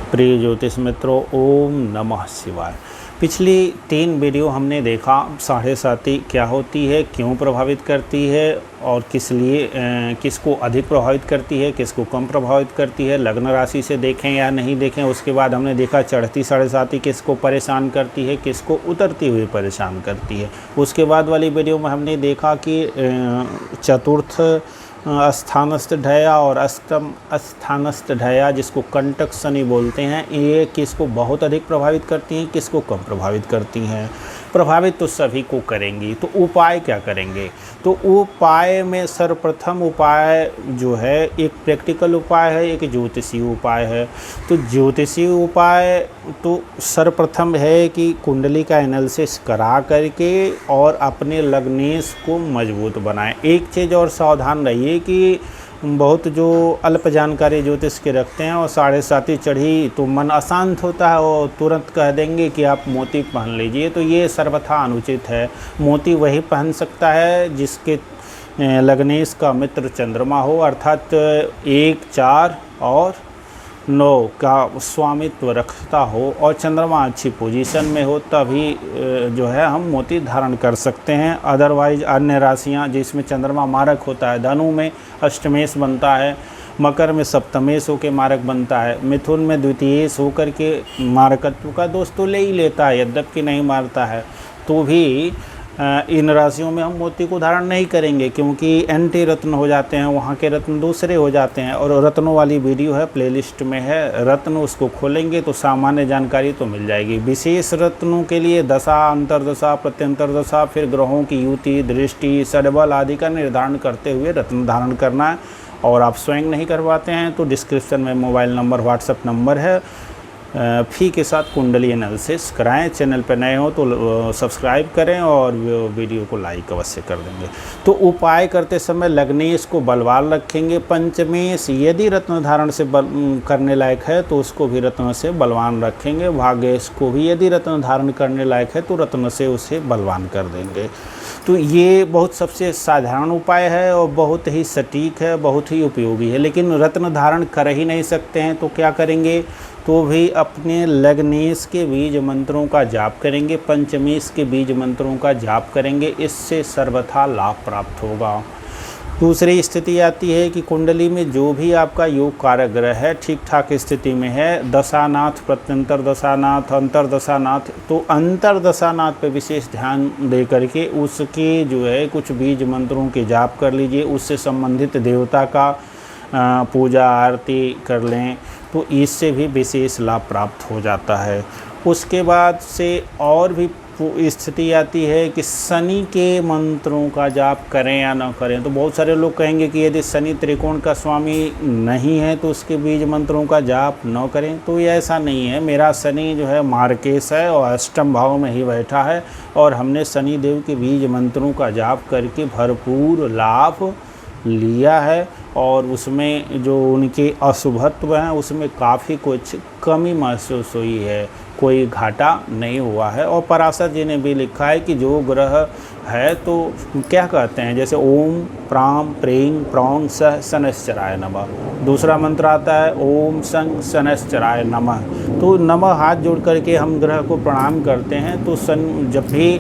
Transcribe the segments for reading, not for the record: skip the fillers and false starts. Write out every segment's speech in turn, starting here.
प्रिय ज्योतिष मित्रों, ओम नमः शिवाय। पिछली 3 वीडियो हमने देखा साढ़े साती क्या होती है, क्यों प्रभावित करती है और किस लिए किसको अधिक प्रभावित करती है, किसको कम प्रभावित करती है, लग्न राशि से देखें या नहीं देखें। उसके बाद हमने देखा चढ़ती साढ़े साती किसको परेशान करती है, किसको उतरती हुई परेशान करती है। उसके बाद वाली वीडियो में हमने देखा कि चतुर्थ स्थानस्थ ढया और अष्टम स्थानस्थ ढया, जिसको कंटक शनि बोलते हैं, ये किसको बहुत अधिक प्रभावित करती हैं, किसको कम प्रभावित करती हैं। प्रभावित तो सभी को करेंगी, तो उपाय क्या करेंगे? तो उपाय में सर्वप्रथम उपाय जो है एक प्रैक्टिकल उपाय है, एक ज्योतिषीय उपाय है। तो ज्योतिषीय उपाय तो सर्वप्रथम है कि कुंडली का एनालिसिस करा करके और अपने लग्नेश को मजबूत बनाएं। एक चीज़ और सावधान रहिए कि बहुत जो अल्प जानकारी ज्योतिष के रखते हैं और साढ़े साती चढ़ी तो मन अशांत होता है और तुरंत कह देंगे कि आप मोती पहन लीजिए, तो ये सर्वथा अनुचित है। मोती वही पहन सकता है जिसके लग्नेश का मित्र चंद्रमा हो, अर्थात 1, 4 और 9 का स्वामित्व रखता हो और चंद्रमा अच्छी पोजीशन में हो, तभी जो है हम मोती धारण कर सकते हैं। अदरवाइज अन्य राशियां जिसमें चंद्रमा मारक होता है, धनु में अष्टमेश बनता है, मकर में सप्तमेश होकर मारक बनता है, मिथुन में द्वितीयेश होकर के मारकत्व का दोष तो ले ही लेता है, यद्यपि नहीं मारता है, तो भी इन राशियों में हम मोती को धारण नहीं करेंगे क्योंकि एंटी रत्न हो जाते हैं, वहाँ के रत्न दूसरे हो जाते हैं। और रत्नों वाली वीडियो है, प्लेलिस्ट में है रत्न, उसको खोलेंगे तो सामान्य जानकारी तो मिल जाएगी। विशेष रत्नों के लिए दशा, अंतरदशा, प्रत्यंतर दशा, फिर ग्रहों की युति, दृष्टि, षड्बल आदि का निर्धारण करते हुए रत्न धारण करना है। और आप स्वयं नहीं करवाते हैं तो डिस्क्रिप्शन में मोबाइल नंबर, व्हाट्सएप नंबर है, फी के साथ कुंडली एनालिसिस कराएं। चैनल पर नए हो तो सब्सक्राइब करें और वीडियो को लाइक अवश्य कर देंगे। तो उपाय करते समय लग्नेश को बलवान रखेंगे। पंचमेश यदि रत्न धारण से करने लायक है तो उसको भी रत्न से बलवान रखेंगे। भाग्येश को भी यदि रत्न धारण करने लायक है तो रत्न से उसे बलवान कर देंगे। तो ये बहुत सबसे साधारण उपाय है और बहुत ही सटीक है, बहुत ही उपयोगी है। लेकिन रत्न धारण कर ही नहीं सकते हैं तो क्या करेंगे? तो भी अपने लग्नेश के बीज मंत्रों का जाप करेंगे, पंचमेश के बीज मंत्रों का जाप करेंगे, इससे सर्वथा लाभ प्राप्त होगा। दूसरी स्थिति आती है कि कुंडली में जो भी आपका योग कारक ग्रह है ठीक ठाक स्थिति में है, दशानाथ, प्रत्यंतर दशानाथ, अंतर दशानाथ, तो अंतर दशानाथ पे विशेष ध्यान दे करके उसके जो है कुछ बीज मंत्रों के जाप कर लीजिए, उससे संबंधित देवता का पूजा आरती कर लें, तो इससे भी विशेष लाभ प्राप्त हो जाता है। उसके बाद से और भी स्थिति आती है कि शनि के मंत्रों का जाप करें या न करें। तो बहुत सारे लोग कहेंगे कि यदि शनि त्रिकोण का स्वामी नहीं है तो उसके बीज मंत्रों का जाप न करें, तो ये ऐसा नहीं है। मेरा शनि जो है मार्केश है और अष्टम भाव में ही बैठा है और हमने शनि देव के बीज मंत्रों का जाप करके भरपूर लाभ लिया है और उसमें जो उनके अशुभत्व हैं उसमें काफ़ी कुछ कमी महसूस हुई है, कोई घाटा नहीं हुआ है। और पराशर जी ने भी लिखा है कि जो ग्रह है तो क्या कहते हैं, जैसे ओम प्राम प्रेम प्रौंग सह शनैश्चराय नमः, दूसरा मंत्र आता है ओम संग शनैश्चराय नमः। तो नमः हाथ जोड़ करके हम ग्रह को प्रणाम करते हैं। तो जब भी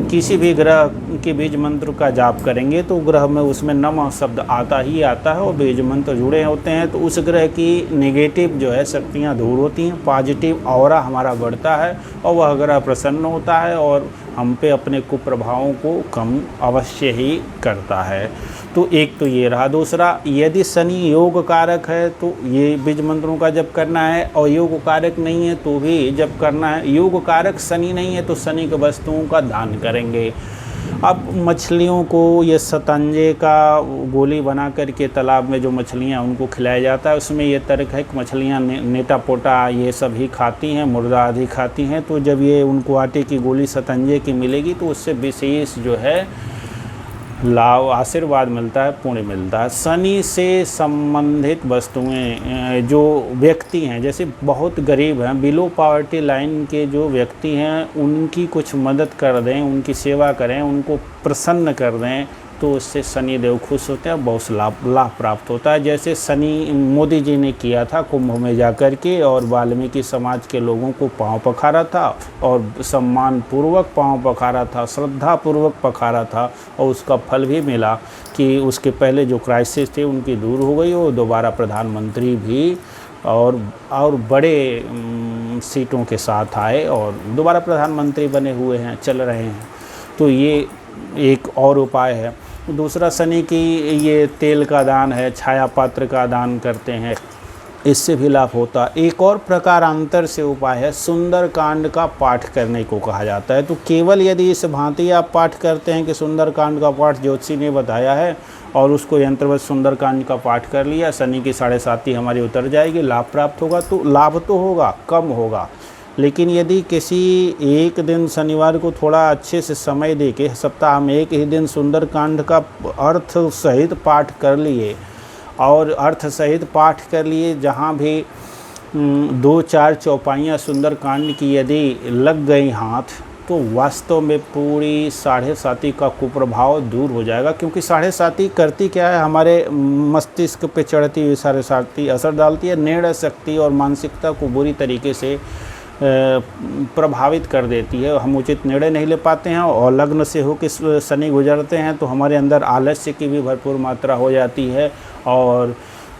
किसी भी ग्रह के बीज मंत्र का जाप करेंगे तो ग्रह में उसमें नमः शब्द आता ही आता है और बीज मंत्र जुड़े होते हैं, तो उस ग्रह की नेगेटिव जो है शक्तियाँ दूर होती हैं, पॉजिटिव ऑरा हमारा बढ़ता है और वह ग्रह प्रसन्न होता है और हम पे अपने कुप्रभावों को कम अवश्य ही करता है। तो एक तो ये रहा। दूसरा, यदि शनि योग कारक है तो ये बीज मंत्रों का जप करना है, और योग कारक नहीं है तो भी जप करना है। योग कारक शनि नहीं है तो शनि के वस्तुओं का दान करेंगे। अब मछलियों को ये शतंजे का गोली बना करके तालाब में जो मछलियाँ उनको खिलाया जाता है, उसमें ये तर्क है कि मछलियाँ नेटा पोटा ये सब ही खाती हैं, मुर्दा आदि खाती हैं, तो जब ये उनको आटे की गोली शतंजे की मिलेगी तो उससे विशेष जो है लाभ, आशीर्वाद मिलता है, पुण्य मिलता है। शनि से संबंधित वस्तुएं जो व्यक्ति हैं, जैसे बहुत गरीब हैं, बिलो पॉवर्टी लाइन के जो व्यक्ति हैं, उनकी कुछ मदद कर दें, उनकी सेवा करें, उनको प्रसन्न कर दें, तो उससे शनि देव खुश होते हैं, बहुत लाभ प्राप्त होता है। जैसे शनि मोदी जी ने किया था कुंभ में जाकर के, और वाल्मीकि समाज के लोगों को पांव पखारा था और सम्मान पूर्वक पांव पखारा था, श्रद्धा पूर्वक पखारा था, और उसका फल भी मिला कि उसके पहले जो क्राइसिस थे उनकी दूर हो गई, और दोबारा प्रधानमंत्री भी और बड़े सीटों के साथ आए और दोबारा प्रधानमंत्री बने हुए हैं, चल रहे हैं। तो ये एक और उपाय है। दूसरा शनि की ये तेल का दान है, छाया पात्र का दान करते हैं, इससे भी लाभ होता है। एक और प्रकारांतर से उपाय है, सुंदरकांड का पाठ करने को कहा जाता है। तो केवल यदि इस भांति आप पाठ करते हैं कि सुंदरकांड का पाठ ज्योतिषी ने बताया है और उसको यंत्रवत सुंदरकांड का पाठ कर लिया, शनि की 7.5 हमारी उतर जाएगी, लाभ प्राप्त होगा। तो लाभ तो होगा, कम होगा, लेकिन यदि किसी एक दिन शनिवार को थोड़ा अच्छे से समय दे के सप्ताह में एक ही दिन सुंदरकांड का अर्थ सहित पाठ कर लिए, और अर्थ सहित पाठ कर लिए, जहाँ भी 2-4 चौपाइयाँ सुंदरकांड की यदि लग गई हाथ, तो वास्तव में पूरी 7.5 का कुप्रभाव दूर हो जाएगा। क्योंकि 7.5 करती क्या है, हमारे मस्तिष्क पे चढ़ती हुई 7.5 असर डालती है, निर्णय शक्ति और मानसिकता को बुरी तरीके से प्रभावित कर देती है। हम उचित निर्णय नहीं ले पाते हैं, और लग्न से हो कि शनि गुजरते हैं तो हमारे अंदर आलस्य की भी भरपूर मात्रा हो जाती है। और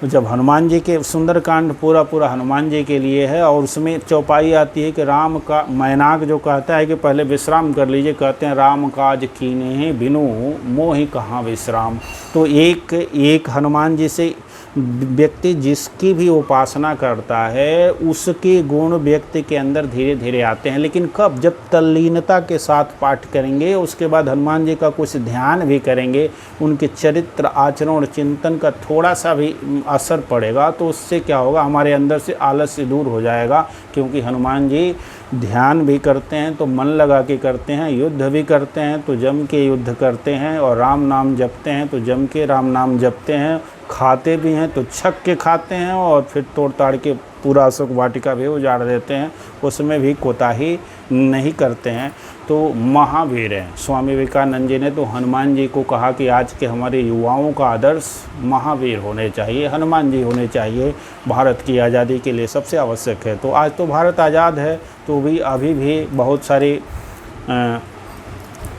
जब हनुमान जी के सुंदरकांड पूरा हनुमान जी के लिए है, और उसमें चौपाई आती है कि राम का मैनाक जो कहता है कि पहले विश्राम कर लीजिए, कहते हैं राम काज कीन्हे बिनु मोहि कहाँ विश्राम। तो एक हनुमान जी से व्यक्ति जिसकी भी उपासना करता है उसके गुण व्यक्ति के अंदर धीरे धीरे आते हैं। लेकिन कब? जब तल्लीनता के साथ पाठ करेंगे, उसके बाद हनुमान जी का कुछ ध्यान भी करेंगे, उनके चरित्र आचरण और चिंतन का थोड़ा सा भी असर पड़ेगा, तो उससे क्या होगा, हमारे अंदर से आलस्य दूर हो जाएगा। क्योंकि हनुमान जी ध्यान भी करते हैं तो मन लगा के करते हैं, युद्ध भी करते हैं तो जम के युद्ध करते हैं, और राम नाम जपते हैं तो जम के राम नाम जपते हैं, खाते भी हैं तो छक के खाते हैं, और फिर तोड़ ताड़ के पूरा अशोक वाटिका भी उजाड़ देते हैं, उसमें भी कोताही नहीं करते हैं। तो महावीर हैं। स्वामी विवेकानंद जी ने तो हनुमान जी को कहा कि आज के हमारे युवाओं का आदर्श महावीर होने चाहिए, हनुमान जी होने चाहिए। भारत की आज़ादी के लिए सबसे आवश्यक है। तो आज तो भारत आज़ाद है, तो भी अभी भी बहुत सारी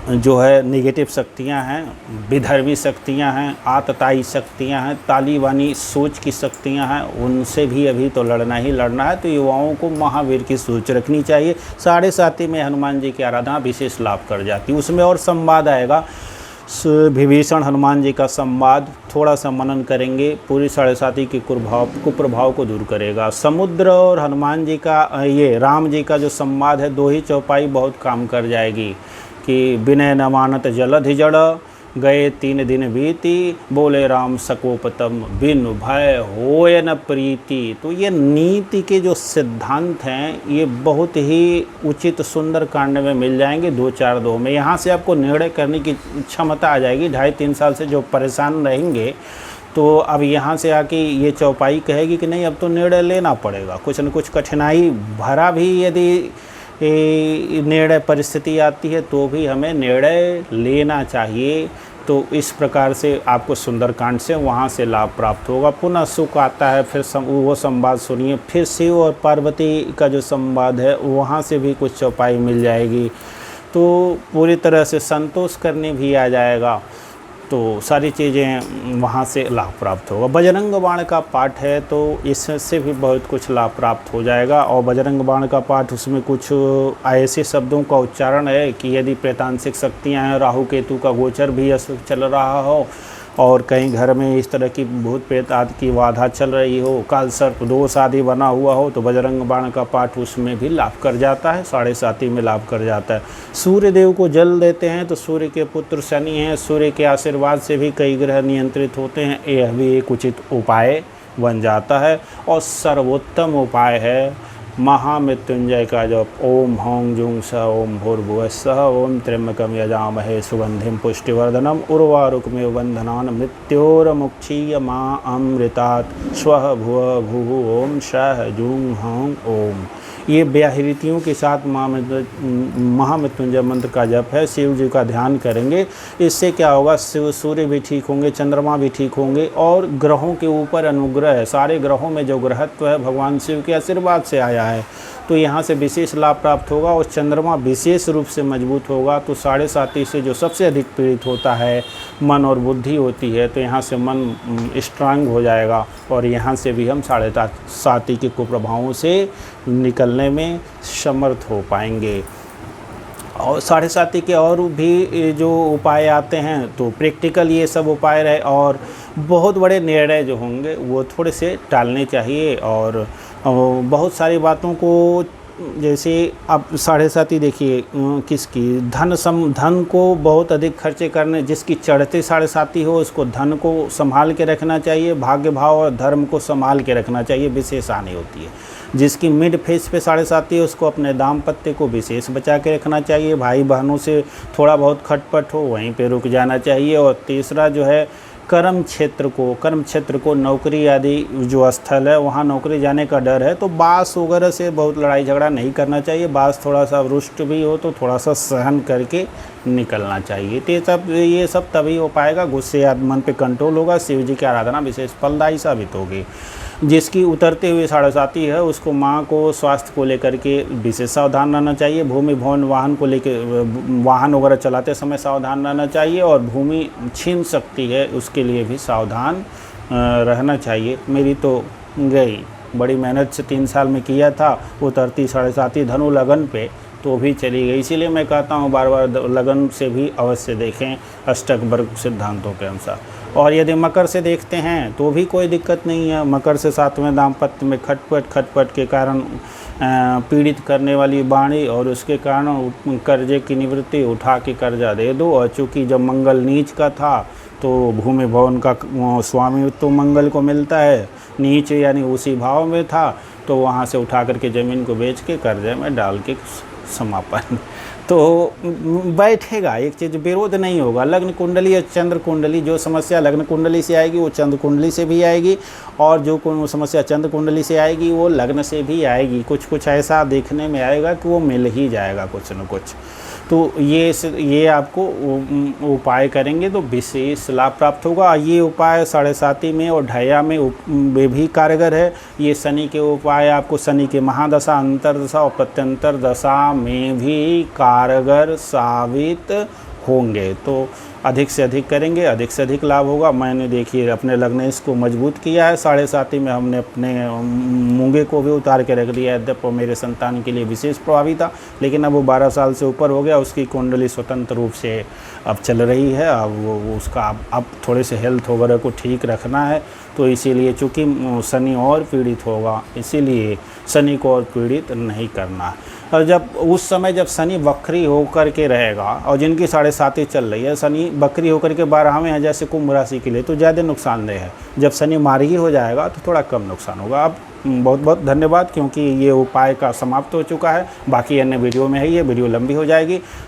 जो है नेगेटिव शक्तियां हैं, विधर्मी शक्तियां हैं, आतताई शक्तियां हैं, तालिबानी सोच की शक्तियां हैं, उनसे भी अभी तो लड़ना ही लड़ना है। तो युवाओं को महावीर की सोच रखनी चाहिए। 7.5 में हनुमान जी की आराधना विशेष लाभ कर जाती है। उसमें और संवाद आएगा, विभीषण हनुमान जी का संवाद, थोड़ा सा मनन करेंगे, पूरी 7.5 के कुप्रभाव को दूर करेगा। समुद्र और हनुमान जी का ये राम जी का जो संवाद है, 2 ही चौपाई बहुत काम कर जाएगी कि विनय न मानत जलधि जड़, गए 3 दिन बीती, बोले राम सकोपतम, बिन भय होय न प्रीति। तो ये नीति के जो सिद्धांत हैं ये बहुत ही उचित सुंदर कांड में मिल जाएंगे 2-4-2 में। यहाँ से आपको निर्णय करने की क्षमता आ जाएगी। 2.5-3 साल से जो परेशान रहेंगे, तो अब यहाँ से आके ये चौपाई कहेगी कि नहीं, अब तो निर्णय लेना पड़ेगा। कुछ न कुछ कठिनाई भरा भी यदि निर्णय परिस्थिति आती है तो भी हमें निर्णय लेना चाहिए। तो इस प्रकार से आपको सुंदरकांड से वहाँ से लाभ प्राप्त होगा। पुनः सुख आता है, फिर वो संवाद सुनिए। फिर शिव और पार्वती का जो संवाद है वहाँ से भी कुछ चौपाई मिल जाएगी, तो पूरी तरह से संतोष करने भी आ जाएगा। तो सारी चीज़ें वहाँ से लाभ प्राप्त होगा। बजरंग बाण का पाठ है तो इससे भी बहुत कुछ लाभ प्राप्त हो जाएगा। और बजरंग बाण का पाठ, उसमें कुछ ऐसे शब्दों का उच्चारण है कि यदि प्रेतांशिक शक्तियाँ हैं, राहु केतु का गोचर भी चल रहा हो, और कहीं घर में इस तरह की भूत प्रेत आदि की बाधा चल रही हो, काल सर्प दोष आदि बना हुआ हो, तो बजरंग बाण का पाठ उसमें भी लाभ कर जाता है। 7.5 में लाभ कर जाता है। सूर्य देव को जल देते हैं तो सूर्य के पुत्र शनि हैं, सूर्य के आशीर्वाद से भी कई ग्रह नियंत्रित होते हैं। यह भी एक उचित उपाय बन जाता है। और सर्वोत्तम उपाय है महामृत्युंजय का जप। ओम हौं जुं स ओम भूर्भुवः स्वः ओम त्र्यंबकं यजामहे सुगंधिं पुष्टिवर्धनम् उर्वारुकमिव बन्धनान् मृत्योर्मुक्षीयमामृतात् स्वः भुवः भुवः ओम सः जुं हौं ओम। ये व्याहृतियों के साथ महामृत्युंजय मंत्र का जप है, शिव जी का ध्यान करेंगे। इससे क्या होगा, सूर्य भी ठीक होंगे, चंद्रमा भी ठीक होंगे और ग्रहों के ऊपर अनुग्रह है। सारे ग्रहों में जो ग्रहत्व है भगवान शिव के आशीर्वाद से आया है, तो यहाँ से विशेष लाभ प्राप्त होगा। और चंद्रमा विशेष रूप से मजबूत होगा, तो 7.5 से जो सबसे अधिक पीड़ित होता है मन और बुद्धि होती है, तो यहाँ से मन स्ट्रांग हो जाएगा और यहाँ से भी हम 7.5 के कुप्रभावों से निकलने में समर्थ हो पाएंगे। और 7.5 के और भी जो उपाय आते हैं, तो प्रैक्टिकल ये सब उपाय रहे और बहुत बड़े निर्णय जो होंगे वो थोड़े से टालने चाहिए। और बहुत सारी बातों को, जैसे अब 7.5 देखिए किसकी धन को बहुत अधिक खर्चे करने, जिसकी चढ़ते 7.5 हो उसको धन को संभाल के रखना चाहिए, भाग्य भाव और धर्म को संभाल के रखना चाहिए, विशेष हानि होती है। जिसकी मिड फेज पे 7.5 है उसको अपने दाम्पत्य को विशेष बचा के रखना चाहिए, भाई बहनों से थोड़ा बहुत खटपट हो वहीं पे रुक जाना चाहिए। और तीसरा जो है कर्म क्षेत्र को नौकरी आदि जो स्थल है वहाँ नौकरी जाने का डर है, तो बास वगैरह से बहुत लड़ाई झगड़ा नहीं करना चाहिए। बास थोड़ा सा रुष्ट भी हो तो थोड़ा सा सहन करके निकलना चाहिए। तो ये सब तभी हो पाएगा, गुस्से या मन पे कंट्रोल होगा, शिव जी की आराधना विशेष फलदायी साबित होगी। जिसकी उतरते हुए 7.5 है उसको माँ को स्वास्थ्य को लेकर के विशेष सावधान रहना चाहिए, भूमि भवन वाहन को लेकर वाहन वगैरह चलाते समय सावधान रहना चाहिए, और भूमि छीन सकती है उसके लिए भी सावधान रहना चाहिए। मेरी तो गई, बड़ी मेहनत से 3 साल में किया था, उतरती 7.5 धनु लगन पे तो भी चली गई। इसीलिए मैं कहता हूँ बार बार लगन से भी अवश्य देखें अष्टक वर्ग सिद्धांतों के अनुसार। और यदि मकर से देखते हैं तो भी कोई दिक्कत नहीं है। मकर से 7वें दाम्पत्य में खटपट के कारण पीड़ित करने वाली वाणी और उसके कारण कर्जे की निवृत्ति, उठा के कर्जा दे दो। और चूँकि जब मंगल नीच का था तो भूमि भवन का स्वामी तो मंगल को मिलता है, नीच यानी उसी भाव में था, तो वहाँ से उठा करके ज़मीन को बेच के कर्जे में डाल के समापन तो बैठेगा। एक चीज़ विरोध नहीं होगा। लग्न कुंडली और चंद्र कुंडली, जो समस्या लग्न कुंडली से आएगी वो चंद्र कुंडली से भी आएगी, और जो समस्या चंद्र कुंडली से आएगी वो लग्न से भी आएगी। कुछ ऐसा देखने में आएगा कि वो मिल ही जाएगा कुछ न कुछ। तो ये आपको उपाय करेंगे तो विशेष लाभ प्राप्त होगा। ये उपाय 7.5 में और ढैया में भी कारगर है। ये शनि के उपाय आपको शनि के महादशा, अंतरदशा और प्रत्यंतर दशा में भी कारगर साबित होंगे। तो अधिक से अधिक करेंगे, अधिक से अधिक लाभ होगा। मैंने देखिए अपने लग्नेश को मजबूत किया है। 7.5 में हमने अपने मूंगे को भी उतार के रख दिया है। यद्यपि मेरे संतान के लिए विशेष प्रभावी था, लेकिन अब वो 12 साल से ऊपर हो गया, उसकी कुंडली स्वतंत्र रूप से अब चल रही है। अब वो उसका अब थोड़े से हेल्थ वगैरह को ठीक रखना है, तो इसीलिए चूँकि शनि और पीड़ित होगा, इसीलिए शनि को और पीड़ित नहीं करना। और जब उस समय जब शनि वक्री होकर के रहेगा, और जिनकी 7.5 चल रही है, शनि वक्री होकर के 12वें है जैसे कुंभ राशि के लिए, तो ज़्यादा नुकसानदेह है। जब शनि मार्गी हो जाएगा तो थोड़ा कम नुकसान होगा। अब बहुत बहुत धन्यवाद, क्योंकि ये उपाय का समाप्त हो चुका है। बाकी अन्य वीडियो में है, ये वीडियो लंबी हो जाएगी।